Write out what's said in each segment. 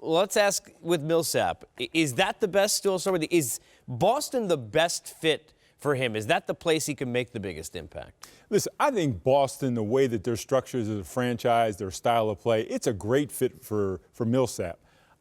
let's ask with Millsap. Is that the best still? Is Boston the best fit for him? Is that the place he can make the biggest impact? Listen, I think Boston, the way that they're structured as a franchise, their style of play, it's a great fit for Millsap.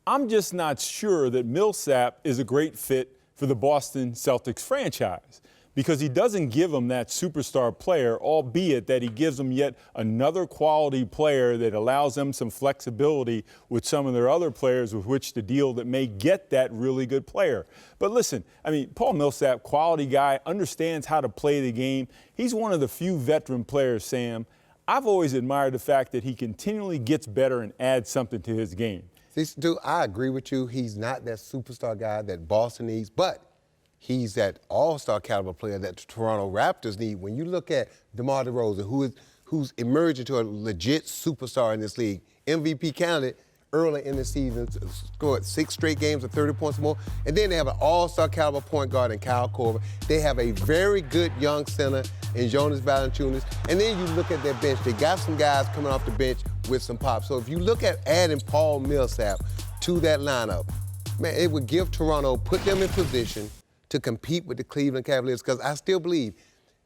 I'm just not sure that Millsap is a great fit for the Boston Celtics franchise because he doesn't give them that superstar player, albeit that he gives them yet another quality player that allows them some flexibility with some of their other players with which to deal that may get that really good player. But listen, I mean, Paul Millsap, quality guy, understands how to play the game. He's one of the few veteran players, Sam. I've always admired the fact that he continually gets better and adds something to his game. Dude, I agree with you. He's not that superstar guy that Boston needs, but he's that all-star caliber player that the Toronto Raptors need. When you look at DeMar DeRozan, who's emerged into a legit superstar in this league, MVP candidate early in the season, scored 6 straight games of 30 points or more, and then they have an all-star caliber point guard in Kyle Korver. They have a very good young center in Jonas Valanciunas, and then you look at their bench. They got some guys coming off the bench with some pop. So if you look at adding Paul Millsap to that lineup, man, it would give Toronto, put them in position to compete with the Cleveland Cavaliers, because I still believe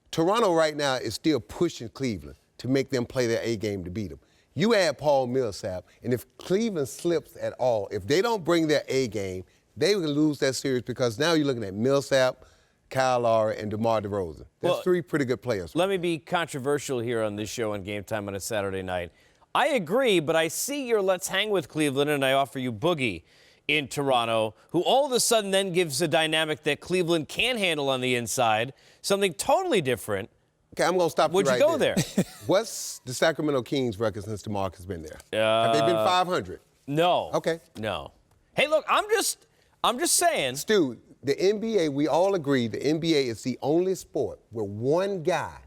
Toronto right now is still pushing Cleveland to make them play their A game to beat them. You add Paul Millsap, and if Cleveland slips at all, if they don't bring their A game, they will lose that series because now you're looking at Millsap, Kyle Lowry, and DeMar DeRozan. That's 3 pretty good players. Let me be controversial here on this show on Game Time on a Saturday night. I agree, but I see your let's hang with Cleveland, and I offer you Boogie in Toronto, who all of a sudden then gives a dynamic that Cleveland can handle on the inside, something totally different. Okay, I'm going to stop you right there. Would you go there? What's the Sacramento Kings record since DeMarcus has been there? Have they been 500? No. Okay. No. Hey, look, I'm just saying. Stu, the NBA, we all agree the NBA is the only sport where one guy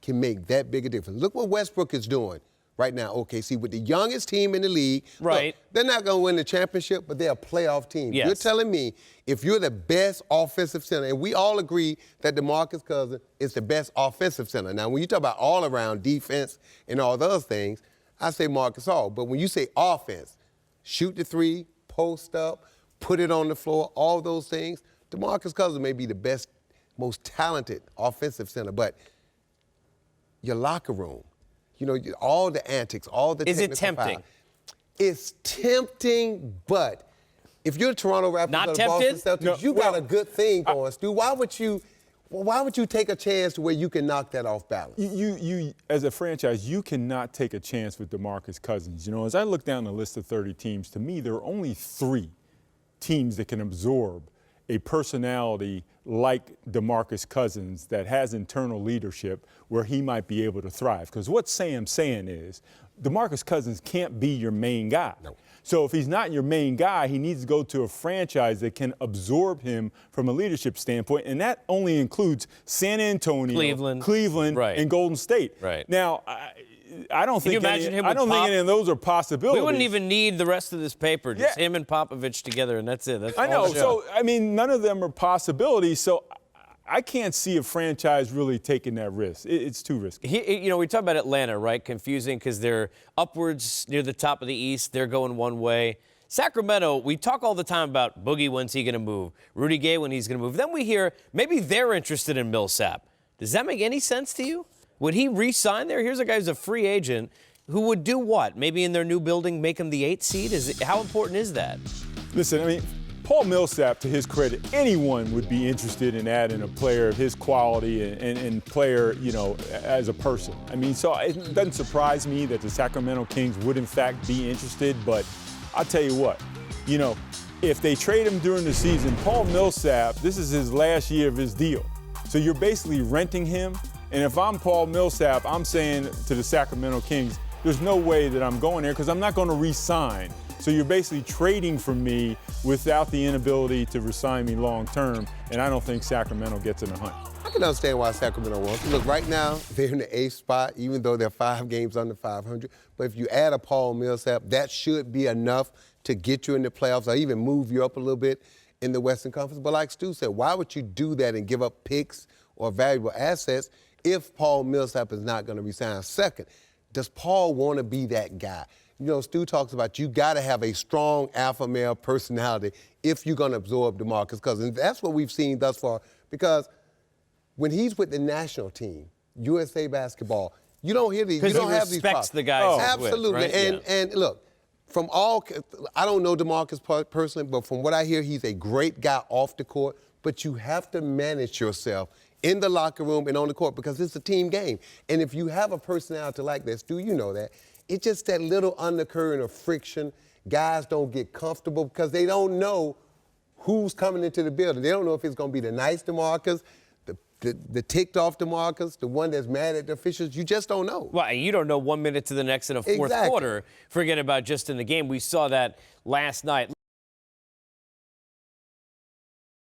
can make that big a difference. Look what Westbrook is doing right now, OKC, with the youngest team in the league. Right. Look, they're not going to win the championship, but they're a playoff team. Yes. You're telling me if you're the best offensive center, and we all agree that DeMarcus Cousins is the best offensive center. Now, when you talk about all-around defense and all those things, I say Marcus All. But when you say offense, shoot the 3, post up, put it on the floor, all those things, DeMarcus Cousins may be the best, most talented offensive center, but your locker room, you know, all the antics, all the technical Is it tempting? foul. It's tempting, but if you're the Toronto Raptors Not or the tempted? Boston Celtics, you got a good thing going, Stu. Why would you take a chance to where you can knock that off balance? You as a franchise, you cannot take a chance with DeMarcus Cousins. You know, as I look down the list of 30 teams, to me, there are only 3 teams that can absorb a personality like DeMarcus Cousins that has internal leadership where he might be able to thrive. Because what Sam's saying is DeMarcus Cousins can't be your main guy. No. So if he's not your main guy, he needs to go to a franchise that can absorb him from a leadership standpoint, and that only includes San Antonio, Cleveland, right, and Golden State. Right. Now, I don't think any of those are possibilities. We wouldn't even need the rest of this paper. Just him and Popovich together, and that's it. That's I know. all the show. So, I mean, none of them are possibilities. So I can't see a franchise really taking that risk. It's too risky. You know, we talk about Atlanta, right? Confusing because they're upwards near the top of the East. They're going one way. Sacramento, we talk all the time about Boogie, when's he going to move? Rudy Gay, when he's going to move. Then we hear maybe they're interested in Millsap. Does that make any sense to you? Would he re-sign there? Here's a guy who's a free agent who would do what? Maybe in their new building make him the 8th seed? How important is that? Listen, I mean, Paul Millsap, to his credit, anyone would be interested in adding a player of his quality and player, you know, as a person. I mean, so it doesn't surprise me that the Sacramento Kings would, in fact, be interested. But I'll tell you what, you know, if they trade him during the season, Paul Millsap, this is his last year of his deal. So you're basically renting him. And if I'm Paul Millsap, I'm saying to the Sacramento Kings, there's no way that I'm going there because I'm not going to re-sign. So you're basically trading for me without the inability to re-sign me long term, and I don't think Sacramento gets in the hunt. I can understand why Sacramento wants. Look, right now, they're in the 8th spot, even though they're 5 games under 500. But if you add a Paul Millsap, that should be enough to get you in the playoffs or even move you up a little bit in the Western Conference. But like Stu said, why would you do that and give up picks or valuable assets if Paul Millsap is not going to resign? Second, does Paul want to be that guy? you know, Stu talks about you got to have a strong alpha male personality if you're going to absorb DeMarcus Cousins. That's what we've seen thus far, because when he's with the national team, USA basketball, you don't hear these. You don't have these respects the guys. Absolutely. With, right? And look, from all, I don't know DeMarcus personally, but from what I hear, he's a great guy off the court. But you have to manage yourself in the locker room and on the court because it's a team game. And if you have a personality like this, Stu, you know that, it's just that little undercurrent of friction. Guys don't get comfortable because they don't know who's coming into the building. They don't know if it's going to be the nice DeMarcus, the ticked off DeMarcus, the one that's mad at the officials. You just don't know. Well, you don't know 1 minute to the next in a fourth quarter. Forget about just in the game. We saw that last night.